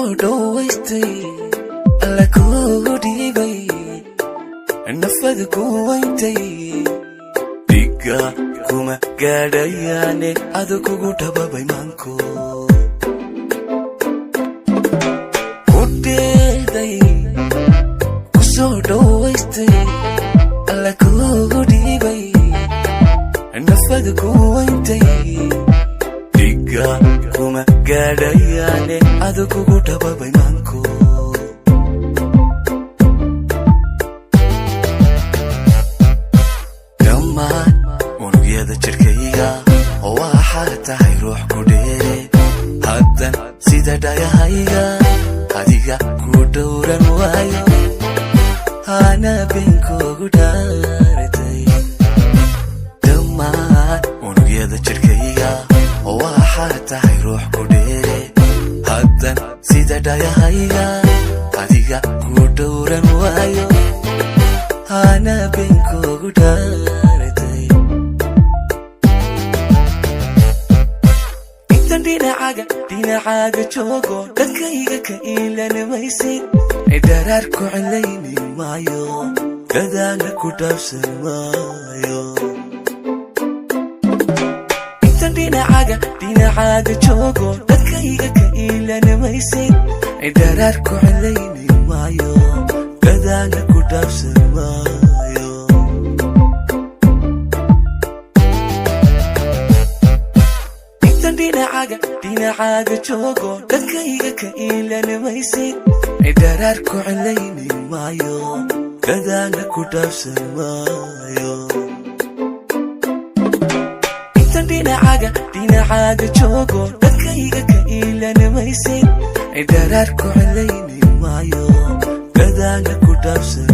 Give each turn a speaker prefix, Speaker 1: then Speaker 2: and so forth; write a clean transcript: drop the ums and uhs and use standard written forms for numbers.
Speaker 1: kusoo dhawaystay alla kuu dhiibay nafada ku wayntay dhiga kuma gaadhayaane adu kugu dhababay maanko kudheeday kusoo dhawaystay alla kuu dhiibay nafada ku wayntay dhiga kuma gaadhayaane adu kugu dhababay maanko jirkayga oo waxaa tahay ruux ku dheere haddan sida dhagahayga adiga ku dhowran waayo hana beenkoogu dhaaratay dhammaan unugyada jirkayga oo waxaa tahay ruux ku dheere haddan sida dhagahayga adiga ku dhowran waayo hana beenkoogu dhaaratay dhinacaaga joogo dadkayga ka iilanamaysid daraar ku celayni maayo dadaana ku dhaafsan maayo intan dhinacaaga joogo dadkayga ka iilanamaysid daraar ku celayni maayo dadaana ku dhaafsan maayo dhinacaaga joogo dadkayga ka iilanamaysid daraar ku celayni maayo dadaana ku dhaafsan maayo intan dhinacaaga joogo dadkayga ka iilanamaysid daraar ku celayni maayo dadaana ku dhaafsan